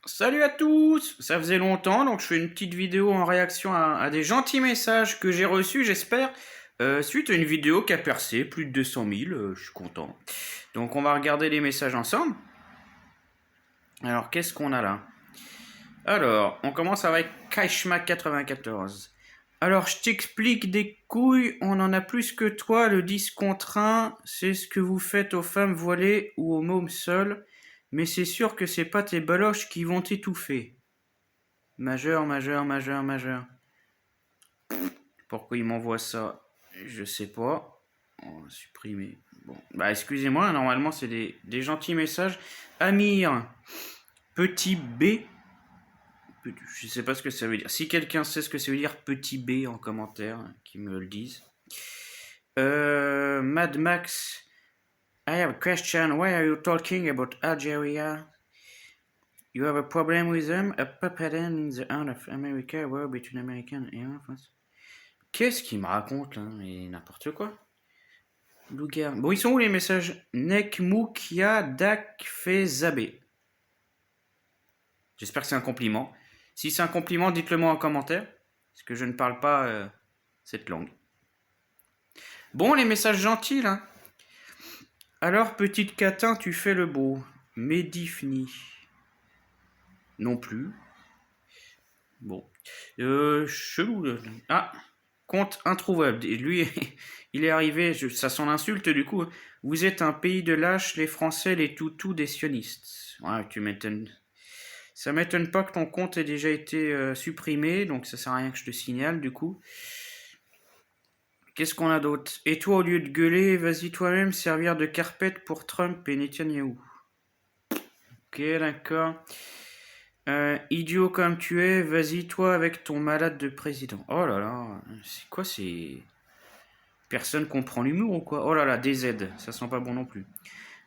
Salut à tous! Ça faisait longtemps, donc je fais une petite vidéo en réaction à des gentils messages que j'ai reçus, j'espère, suite à une vidéo qui a percé plus de 200 000, je suis content. Donc on va regarder les messages ensemble. Alors qu'est-ce qu'on a là? Alors, on commence avec Kaishma94. Alors je t'explique des couilles, on en a plus que toi, le 10 contre 1, c'est ce que vous faites aux femmes voilées ou aux mômes seuls, mais c'est sûr que c'est pas tes baloches qui vont t'étouffer. Majeur, majeur, majeur, majeur. Pourquoi il m'envoie ça? Je sais pas. On va supprimer. Bon, bah excusez-moi, normalement c'est des gentils messages. Amir, petit B. Je sais pas ce que ça veut dire. Si quelqu'un sait ce que ça veut dire petit B en commentaire, qui me le dise. Mad Max, I have a question. Why are you talking about Algeria? You have a problem with them? A puppet in the hand of America, war between American and France. Qu'est-ce qu'il me raconte là? Et n'importe quoi. Lougar. Bon, ils sont où les messages? Nekmoukia Dak Zabé. J'espère que c'est un compliment. Si c'est un compliment, dites-le moi en commentaire. Parce que je ne parle pas cette langue. Bon, les messages gentils là. Alors, petite catin, tu fais le beau. Medifni. Non plus. Bon. Chelou. Ah, compte introuvable. Et lui, il est arrivé, ça son insulte du coup. Vous êtes un pays de lâches, les Français, les toutous des sionistes. Ouais, tu m'étonnes. Ça m'étonne pas que ton compte ait déjà été supprimé, donc ça sert à rien que je te signale du coup. Qu'est-ce qu'on a d'autre? Et toi, au lieu de gueuler, vas-y toi-même servir de carpette pour Trump et Netanyahou. Ok, d'accord. Idiot comme tu es, vas-y toi avec ton malade de président. Oh là là, c'est quoi ces... Personne comprend l'humour ou quoi? Oh là là, DZ, ça sent pas bon non plus.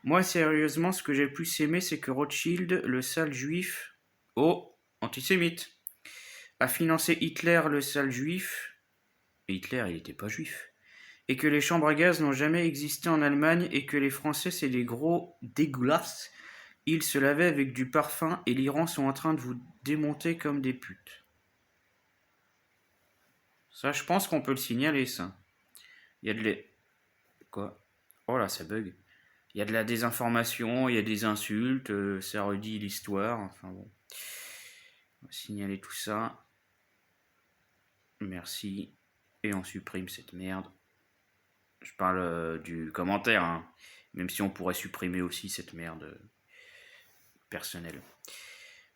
Moi, sérieusement, ce que j'ai le plus aimé, c'est que Rothschild, le sale juif... Oh, antisémite. A financé Hitler, le sale juif. Et Hitler, il était pas juif. Et que les chambres à gaz n'ont jamais existé en Allemagne et que les Français, c'est des gros dégueulasses. Ils se lavaient avec du parfum et l'Iran sont en train de vous démonter comme des putes. Ça, je pense qu'on peut le signaler, ça. Il y a de les... Quoi? Oh là, ça bug. Il y a de la désinformation, il y a des insultes, ça redit l'histoire, enfin bon. On va signaler tout ça. Merci. Et on supprime cette merde. Je parle du commentaire, hein. Même si on pourrait supprimer aussi cette merde personnelle.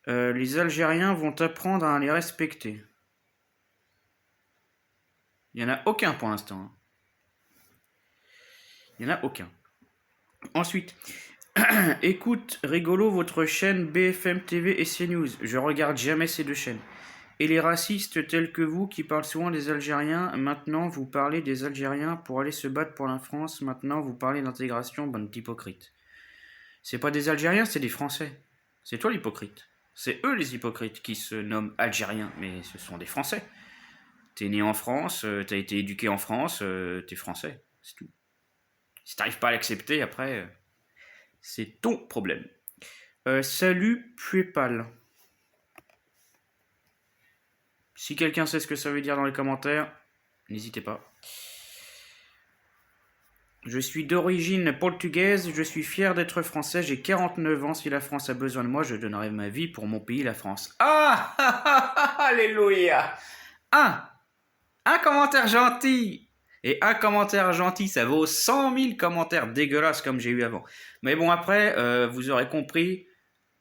Les Algériens vont apprendre à les respecter. Il n'y en a aucun pour l'instant. Hein. Il n'y en a aucun. Ensuite, écoute, rigolo, votre chaîne BFM TV et CNews. Je regarde jamais ces deux chaînes. Et les racistes tels que vous qui parlent souvent des Algériens, maintenant vous parlez des Algériens pour aller se battre pour la France, maintenant vous parlez d'intégration, bande d'hypocrites. C'est pas des Algériens, c'est des Français. C'est toi l'hypocrite. C'est eux les hypocrites qui se nomment Algériens, mais ce sont des Français. T'es né en France, t'as été éduqué en France, t'es français, c'est tout. Si t'arrives pas à l'accepter, après, c'est ton problème. Salut Puépal. Si quelqu'un sait ce que ça veut dire dans les commentaires, n'hésitez pas. Je suis d'origine portugaise, je suis fier d'être français, j'ai 49 ans, si la France a besoin de moi, je donnerai ma vie pour mon pays, la France. Ah, alléluia. Un commentaire gentil. Et un commentaire gentil, ça vaut 100 000 commentaires dégueulasses comme j'ai eu avant. Mais bon, après, vous aurez compris,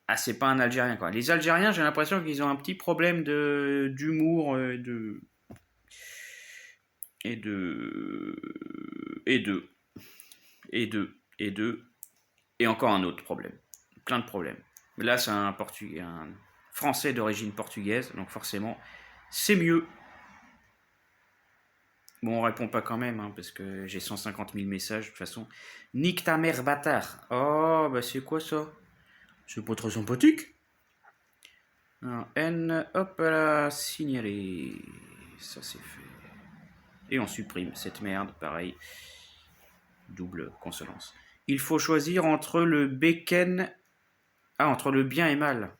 ah, c'est pas un Algérien, quoi. Les Algériens, j'ai l'impression qu'ils ont un petit problème d'humour et de... et de... et de... et de... et encore un autre problème. Plein de problèmes. Là, c'est un Français d'origine portugaise, donc forcément, c'est mieux. Bon, on répond pas quand même, hein, parce que j'ai 150 000 messages, de toute façon. Nique ta mère, bâtard. Oh, bah c'est quoi ça? C'est pas très sympathique. Alors, N, hop là, signaler. Ça c'est fait. Et on supprime cette merde, pareil. Double consonance. Il faut choisir entre le béken... Ah, entre le bien et mal.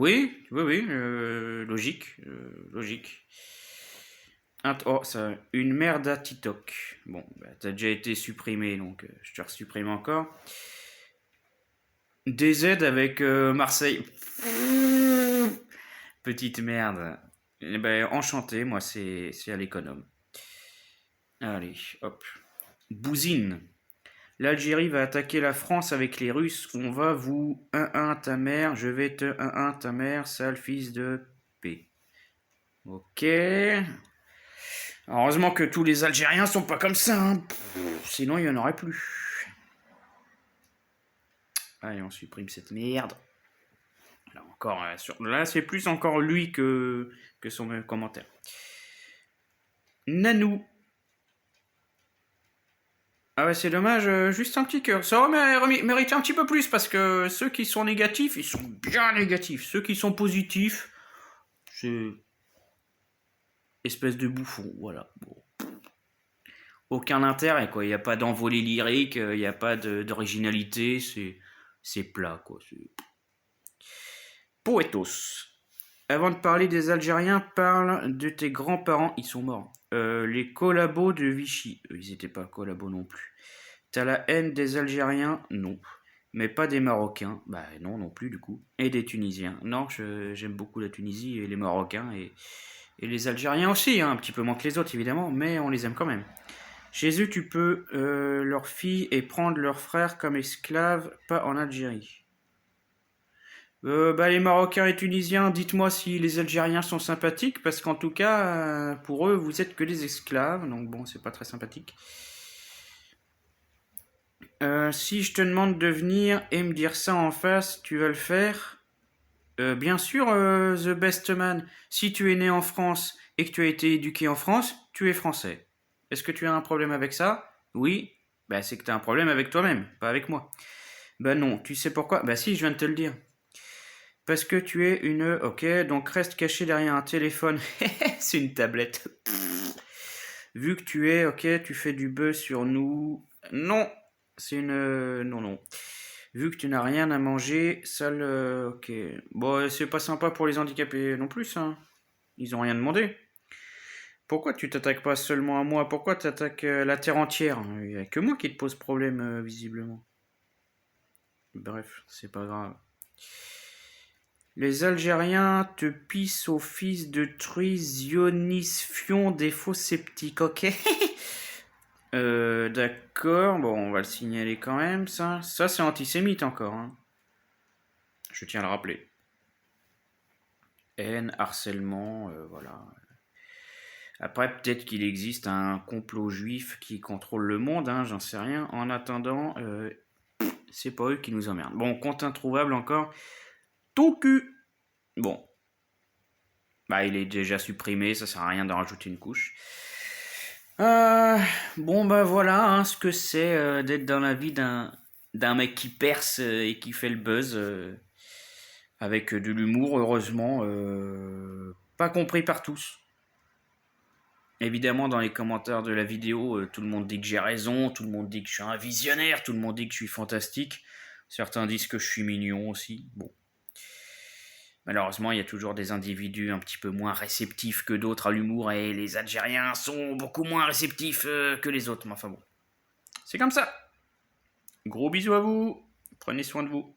Oui, oui, oui, logique, logique. Oh, ça, une merde à TikTok. Bon, bah, t'as déjà été supprimé, donc je te resupprime encore. DZ avec Marseille. Petite merde. Eh ben, enchanté, moi, c'est à l'économe. Allez, hop. Bousine. L'Algérie va attaquer la France avec les Russes. On va vous 1-1 ta mère. Je vais te 1-1 ta mère, sale fils de P. Ok. Heureusement que tous les Algériens sont pas comme ça. Hein. Sinon, il n'y en aurait plus. Allez, on supprime cette merde. Là, encore, là c'est plus encore lui que son commentaire. Nanou. Ah ouais, c'est dommage, juste un petit cœur. Ça aurait mérité un petit peu plus parce que ceux qui sont négatifs, ils sont bien négatifs. Ceux qui sont positifs, c'est espèce de bouffon, voilà. Bon. Aucun intérêt, quoi. Il n'y a pas d'envolée lyrique, il n'y a pas d'originalité, c'est plat, quoi. Poetos. Avant de parler des Algériens, parle de tes grands-parents, ils sont morts. Les collabos de Vichy, ils n'étaient pas collabos non plus. T'as la haine des Algériens? Non. Mais pas des Marocains? Bah non, non plus du coup. Et des Tunisiens? Non, j'aime beaucoup la Tunisie et les Marocains et les Algériens aussi, hein, un petit peu moins que les autres évidemment, mais on les aime quand même. Chez eux, tu peux leurs filles et prendre leurs frères comme esclaves, pas en Algérie. Bah, les Marocains et Tunisiens, dites-moi si les Algériens sont sympathiques, parce qu'en tout cas, pour eux, vous êtes que des esclaves, donc bon, c'est pas très sympathique. Si je te demande de venir et me dire ça en face, tu vas le faire? Bien sûr, The Best Man. Si tu es né en France et que tu as été éduqué en France, tu es français. Est-ce que tu as un problème avec ça? Oui. Bah, c'est que tu as un problème avec toi-même, pas avec moi. Bah non, tu sais pourquoi? Bah si, je viens de te le dire. Parce que tu es une... Ok, donc reste caché derrière un téléphone. C'est une tablette. Vu que tu es... Ok, tu fais du buzz sur nous. Non, c'est une... Non, non. Vu que tu n'as rien à manger, sale... Ok. Bon, c'est pas sympa pour les handicapés non plus, hein. Ils ont rien demandé. Pourquoi tu t'attaques pas seulement à moi? Pourquoi tu attaques la terre entière? Il n'y a que moi qui te pose problème, visiblement. Bref, c'est pas grave. Les Algériens te pissent au fils de truie zionisfion des faux sceptiques, ok? D'accord, bon, on va le signaler quand même, ça. Ça, c'est antisémite encore, hein. Je tiens à le rappeler. Haine, harcèlement, voilà. Après, peut-être qu'il existe un complot juif qui contrôle le monde, hein, j'en sais rien. En attendant, c'est pas eux qui nous emmerdent. Bon, compte introuvable encore. Ton cul! Bon. Bah, il est déjà supprimé, ça sert à rien d'en rajouter une couche. Bon, bah voilà hein, ce que c'est d'être dans la vie d'un mec qui perce et qui fait le buzz. Avec de l'humour, heureusement. Pas compris par tous. Évidemment, dans les commentaires de la vidéo, tout le monde dit que j'ai raison, tout le monde dit que je suis un visionnaire, tout le monde dit que je suis fantastique. Certains disent que je suis mignon aussi. Bon. Malheureusement, il y a toujours des individus un petit peu moins réceptifs que d'autres à l'humour et les Algériens sont beaucoup moins réceptifs que les autres. Mais enfin bon. C'est comme ça. Gros bisous à vous. Prenez soin de vous.